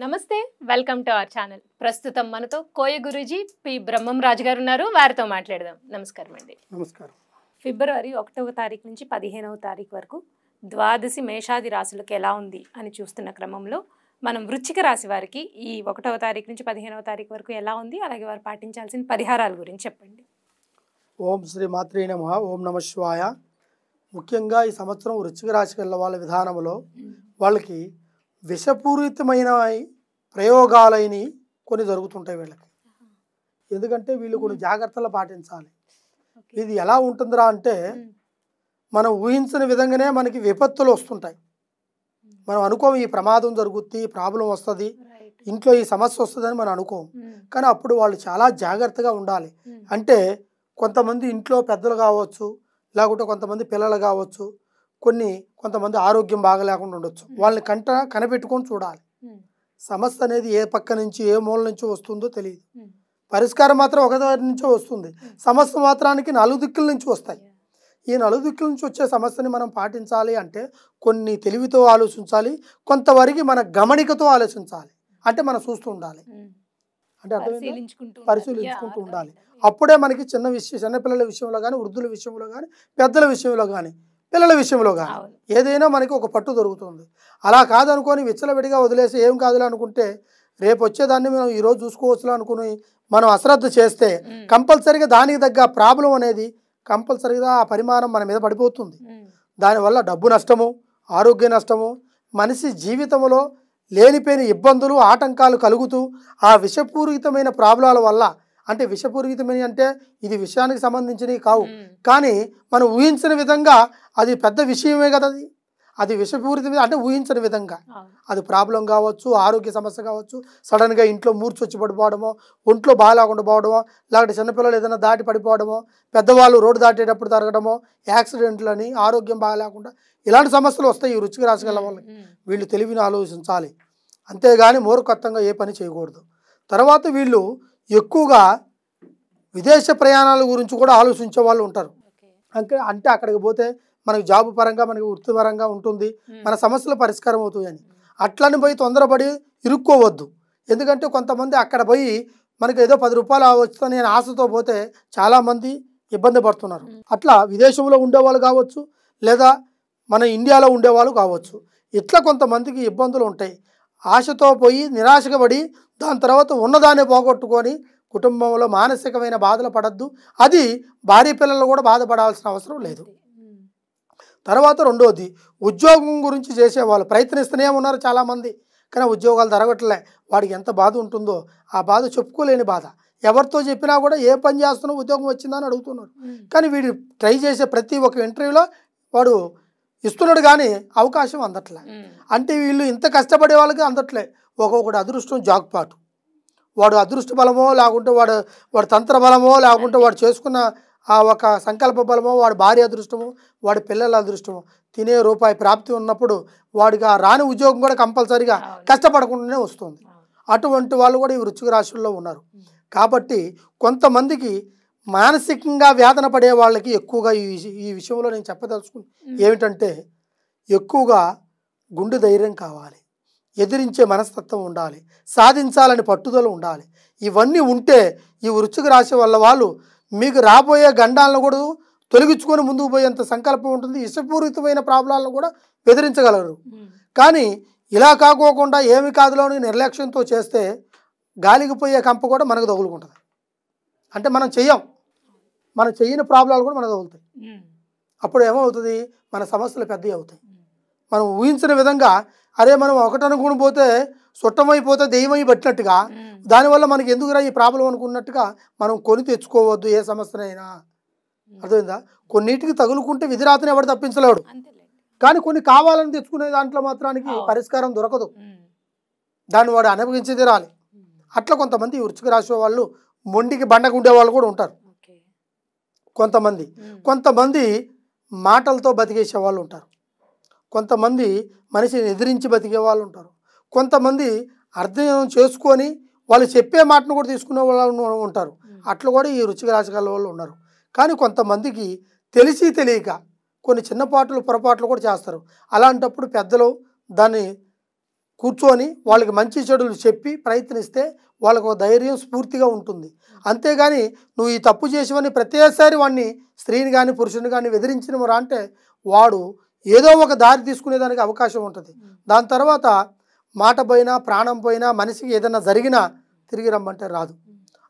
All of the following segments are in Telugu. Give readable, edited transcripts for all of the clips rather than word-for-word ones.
నమస్తే వెల్కమ్ టు అవర్ ఛానల్. ప్రస్తుతం మనతో కోయ గురూజీ పి బ్రహ్మం రాజు గారు ఉన్నారు. వారితో మాట్లాడదాం. నమస్కారం అండి. నమస్కారం. ఫిబ్రవరి 1వ తారీఖు నుంచి 15వ తారీఖు వరకు ద్వాదశి మేషాది రాశులకు ఎలా ఉంది అని చూస్తున్న క్రమంలో మనం వృశ్చిక రాశి వారికి ఈ 1వ తారీఖు నుంచి 15వ తారీఖు వరకు ఎలా ఉంది, అలాగే వారు పాటించాల్సిన పరిహారాల గురించి చెప్పండి. ఓం శ్రీ మాత్రే నమః. ఓం నమః శివాయ. ముఖ్యంగా ఈ సంవత్సరం వృశ్చిక రాశికి వెళ్ళే వాళ్ళ విధానంలో వాళ్ళకి విషపూరితమైన ప్రయోగాలైనవి కొన్ని జరుగుతుంటాయి వీళ్ళకి. ఎందుకంటే వీళ్ళు కొన్ని జాగ్రత్తలు పాటించాలి. ఇది ఎలా ఉంటుందిరా అంటే మనం ఊహించిన విధంగానే మనకి విపత్తులు వస్తుంటాయి. మనం అనుకోము ఈ ప్రమాదం జరుగుద్ది, ప్రాబ్లం వస్తుంది, ఇంట్లో ఈ సమస్య వస్తుందని మనం అనుకోము. కానీ అప్పుడు వాళ్ళు చాలా జాగ్రత్తగా ఉండాలి. అంటే కొంతమంది ఇంట్లో పెద్దలు కావచ్చు, లేకుంటే కొంతమంది పిల్లలు కావచ్చు, కొంతమంది ఆరోగ్యం బాగా లేకుండా ఉండొచ్చు. వాళ్ళని కనిపెట్టుకొని చూడాలి. సమస్య అనేది ఏ పక్క నుంచి ఏ మూల నుంచి వస్తుందో తెలియదు. పరిష్కారం మాత్రం ఒక దగ్గర నుంచే వస్తుంది. సమస్య మాత్రానికి నలుదిక్కుల నుంచి వస్తాయి. ఈ నలుదిక్కుల నుంచి వచ్చే సమస్యని మనం పాటించాలి అంటే కొన్ని తెలివితో ఆలోచించాలి, కొంతవరకు మన గమనికతో ఆలోచించాలి. అంటే మనం చూస్తూ ఉండాలి, అంటే పరిశీలించుకుంటూ ఉండాలి. అప్పుడే మనకి చిన్నపిల్లల విషయంలో కానీ, వృద్ధుల విషయంలో కానీ, పెద్దల విషయంలో కానీ, పిల్లల విషయంలో కానీ ఏదైనా మనకి ఒక పట్టు దొరుకుతుంది. అలా కాదనుకొని విచ్చలవిడిగా వదిలేసి ఏం కాదులే అనుకుంటే రేపు వచ్చేదాన్ని మనం ఈరోజు చూసుకోవచ్చులే అనుకుని మనం అశ్రద్ధ చేస్తే కంపల్సరీగా దానికి తగ్గ ప్రాబ్లం అనేది కంపల్సరీగా ఆ పరిమాణం మన మీద పడిపోతుంది. దానివల్ల డబ్బు నష్టము, ఆరోగ్య నష్టము, మనిషి జీవితంలో లేనిపోయిన ఇబ్బందులు, ఆటంకాలు కలుగుతూ ఆ విషపూరితమైన ప్రాబ్లాల వల్ల, అంటే విషపూరితమైన అంటే ఇది విషయానికి సంబంధించినవి కావు, కానీ మనం ఊహించిన విధంగా అది పెద్ద విషయమే కదా. అది విషపూరితమైన అంటే ఊహించిన విధంగా అది ప్రాబ్లం కావచ్చు, ఆరోగ్య సమస్య కావచ్చు, సడన్గా ఇంట్లో మూర్చొచ్చి పడిపోవడమో, ఒంట్లో బాగాలేకుండా పోవడమో, లేకపోతే చిన్నపిల్లలు ఏదైనా దాటి పడిపోవడమో, పెద్దవాళ్ళు రోడ్డు దాటేటప్పుడు తరగడమో, యాక్సిడెంట్లని, ఆరోగ్యం బాగాలేకుండా ఇలాంటి సమస్యలు వస్తాయి ఈ వృశ్చిక రాశి గల వాళ్ళకి. వీళ్ళు తెలివిని ఆలోచించాలి, అంతేగాని మూర్ఖత్వంగా ఏ పని చేయకూడదు. తర్వాత వీళ్ళు ఎక్కువగా విదేశ ప్రయాణాల గురించి కూడా ఆలోచించే వాళ్ళు ఉంటారు. అంటే అక్కడికి పోతే మనకి జాబ్ పరంగా, మనకి వృత్తిపరంగా ఉంటుంది, మన సమస్యలు పరిష్కారం అవుతాయని అట్లని పోయి తొందరపడి ఇరుక్కోవద్దు. ఎందుకంటే కొంతమంది అక్కడ పోయి మనకి ఏదో 10 రూపాయలు వస్తుందని నేను ఆశతో పోతే చాలామంది ఇబ్బంది పడుతున్నారు. అట్లా విదేశంలో ఉండేవాళ్ళు కావచ్చు, లేదా మన ఇండియాలో ఉండేవాళ్ళు కావచ్చు, ఇట్లా కొంతమందికి ఇబ్బందులు ఉంటాయి. ఆశతో పోయి నిరాశగా పడి దాని తర్వాత ఉన్నదాన్ని పోగొట్టుకొని కుటుంబంలో మానసికమైన బాధలు పడద్దు. అది భార్య పిల్లలు కూడా బాధపడాల్సిన అవసరం లేదు. తర్వాత రెండోది, ఉద్యోగం గురించి చేసేవాళ్ళు ప్రయత్నిస్తూనే ఉన్నారు చాలామంది, కానీ ఉద్యోగాలు జరగట్లే. వాడికి ఎంత బాధ ఉంటుందో ఆ బాధ చెప్పుకోలేని బాధ. ఎవరితో చెప్పినా కూడా ఏ పని చేస్తున్నావు, ఉద్యోగం వచ్చిందని అడుగుతున్నారు. కానీ వీడు ట్రై చేసే ప్రతి ఒక్క ఇంటర్వ్యూలో వాడు ఇస్తున్నాడు, కానీ అవకాశం అందట్లే. అంటే వీళ్ళు ఇంత కష్టపడే వాళ్ళకి అందట్లే. ఒక్కొక్కటి అదృష్టం జాక్పాటు, వాడు అదృష్ట బలమో, లేకుంటే వాడు తంత్ర బలమో, లేకుంటే వాడు చేసుకున్న ఆ ఒక సంకల్ప బలమో, వాడి భార్య అదృష్టమో, వాడి పిల్లల అదృష్టమో, తినే రూపాయి ప్రాప్తి ఉన్నప్పుడు వాడికి ఆ రాని ఉద్యోగం కూడా కంపల్సరీగా కష్టపడకుండానే వస్తుంది. అటువంటి వాళ్ళు కూడా ఈ వృశ్చిక రాశుల్లో ఉన్నారు. కాబట్టి కొంతమందికి మానసికంగా వేదన పడే వాళ్ళకి ఎక్కువగా ఈ విషయంలో నేను చెప్పదలుచుకుని ఏమిటంటే, ఎక్కువగా గుండె ధైర్యం కావాలి, ఎదిరించే మనస్తత్వం ఉండాలి, సాధించాలని పట్టుదల ఉండాలి. ఇవన్నీ ఉంటే ఈ వృశ్చిక రాశి వల్ల వాళ్ళు మీకు రాబోయే గండాలను కూడా తొలగించుకొని ముందుకు పోయేంత సంకల్పం ఉంటుంది. ఇష్టపూరితమైన ప్రాబ్లాలను కూడా బెదిరించగలరు. కానీ ఇలా కాకోకుండా ఏమి కాదులోని నిర్లక్ష్యంతో చేస్తే గాలికి పోయే కంప కూడా మనకు తగులుకుంటుంది. అంటే మనం చేయని ప్రాబ్లాలు కూడా మనకు తగులుతాయి. అప్పుడు ఏమవుతుంది, మన సమస్యలు పెద్దవి అవుతాయి. మనం ఊహించిన విధంగా అరే మనం ఒకటి అనుకుని పోతే చుట్టమైపోతే దెయ్యమై పట్టినట్టుగా, దానివల్ల మనకి ఎందుకురా ఈ ప్రాబ్లం అనుకున్నట్టుగా మనం కొని తెచ్చుకోవద్దు ఏ సమస్యనైనా. అర్థమైందా? కొన్నిటికి తగులుకుంటే విధిరాతని ఎవడు తప్పించలేడు, కానీ కొన్ని కావాలని తెచ్చుకునే దాంట్లో మాత్రానికి పరిష్కారం దొరకదు, దాన్ని వాడు అనుభవించి తీరాలి. అట్లా కొంతమంది వృశ్చిక రాశి వాళ్ళు మొండికి బండకు ఉండే వాళ్ళు కూడా ఉంటారు. కొంతమంది మాటలతో బతికేసే వాళ్ళు ఉంటారు. కొంతమంది మనిషిని ఎదిరించి బతికే వాళ్ళు ఉంటారు. కొంతమంది అర్థం చేసుకొని వాళ్ళు చెప్పే మాటను కూడా తీసుకునే వాళ్ళు ఉంటారు. అట్లా కూడా ఈ వృశ్చిక రాశి గల వాళ్ళు ఉన్నారు. కానీ కొంతమందికి తెలిసి తెలియక కొన్ని చిన్నపాట్లు పొరపాట్లు కూడా చేస్తారు. అలాంటప్పుడు పెద్దలు దాన్ని కూర్చొని వాళ్ళకి మంచి చెడులు చెప్పి ప్రయత్నిస్తే వాళ్ళకు ఒక ధైర్యం స్ఫూర్తిగా ఉంటుంది. అంతేగాని నువ్వు ఈ తప్పు చేసేవని ప్రతిసారి వాడిని స్త్రీని కానీ పురుషుని కానీ వెదిరించినవరా అంటే వాడు ఏదో ఒక దారి తీసుకునేదానికి అవకాశం ఉంటుంది. దాని తర్వాత మాట పోయినా ప్రాణం పోయినా మనిషికి ఏదైనా జరిగినా తిరిగి రమ్మంటే రాదు.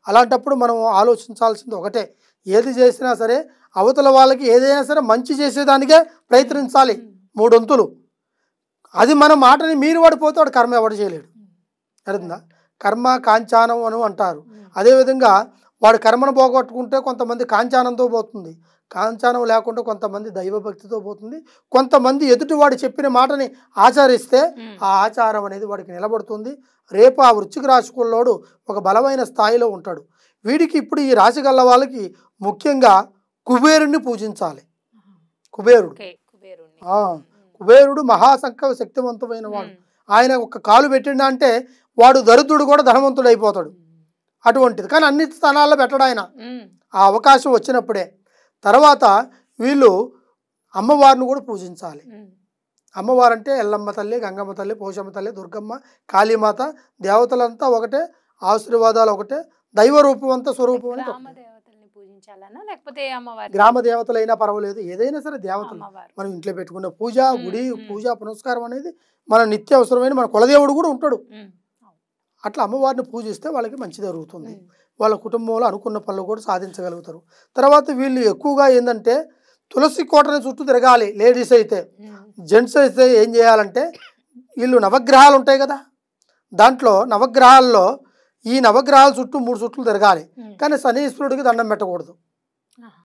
అలాంటప్పుడు మనం ఆలోచించాల్సింది ఒకటే, ఏది చేసినా సరే అవతల వాళ్ళకి ఏదైనా సరే మంచి చేసేదానికే ప్రయత్నించాలి 3 వంతులు. అది మన మాటని మీరు పడిపోతే వాడు కర్మ ఎవడు చేయలేడు. అర్థందా? కర్మ కాంచానం అని అంటారు. అదేవిధంగా వాడు కర్మను పోగొట్టుకుంటే కొంతమంది కాంచానంతో పోతుంది, కాంచానం లేకుండా కొంతమంది దైవభక్తితో పోతుంది, కొంతమంది ఎదుటివాడు చెప్పిన మాటని ఆచరిస్తే ఆ ఆచారం అనేది వాడికి నిలబడుతుంది. రేపు ఆ వృశ్చిక రాశికుల్లోడు ఒక బలమైన స్థాయిలో ఉంటాడు. వీడికి ఇప్పుడు ఈ రాశి గల్ల వాళ్ళకి ముఖ్యంగా కుబేరుణ్ణి పూజించాలి. కుబేరుడు కుబేరుడు మహాసంకల్ప శక్తివంతమైన వాడు. ఆయన ఒక కాలు పెట్టిండ అంటే వాడు దరిద్రుడు కూడా ధనవంతుడు అయిపోతాడు. అటువంటిది కానీ అన్ని స్థానాల్లో పెట్టడు ఆయన, ఆ అవకాశం వచ్చినప్పుడే. తర్వాత వీళ్ళు అమ్మవారిని కూడా పూజించాలి. అమ్మవారు అంటే ఎల్లమ్మ తల్లి, గంగమ్మ తల్లి, పోషమ్మ తల్లి, దుర్గమ్మ, కాళీమాత, దేవతలంతా ఒకటే, ఆశీర్వాదాలు ఒకటే, దైవ రూపం అంతా స్వరూపం అంటే గ్రామ దేవతలైనా పర్వాలేదు, ఏదైనా సరే దేవతలు మనం ఇంట్లో పెట్టుకున్న పూజ, గుడి పూజ పునస్కారం అనేది మన నిత్య అవసరమైన మన కులదేవుడు కూడా ఉంటాడు. అట్లా అమ్మవారిని పూజిస్తే వాళ్ళకి మంచి జరుగుతుంది. వాళ్ళ కుటుంబంలో అనుకున్న పనులు కూడా సాధించగలుగుతారు. తర్వాత వీళ్ళు ఎక్కువగా ఏంటంటే తులసి కోటని చుట్టూ తిరగాలి. లేడీస్ అయితే, జెంట్స్ అయితే ఏం చేయాలంటే వీళ్ళు నవగ్రహాలు ఉంటాయి కదా, దాంట్లో నవగ్రహాల్లో ఈ నవగ్రహాల చుట్టూ 3 చుట్లు తిరగాలి. కానీ శనీశ్వరుడికి దండం పెట్టకూడదు.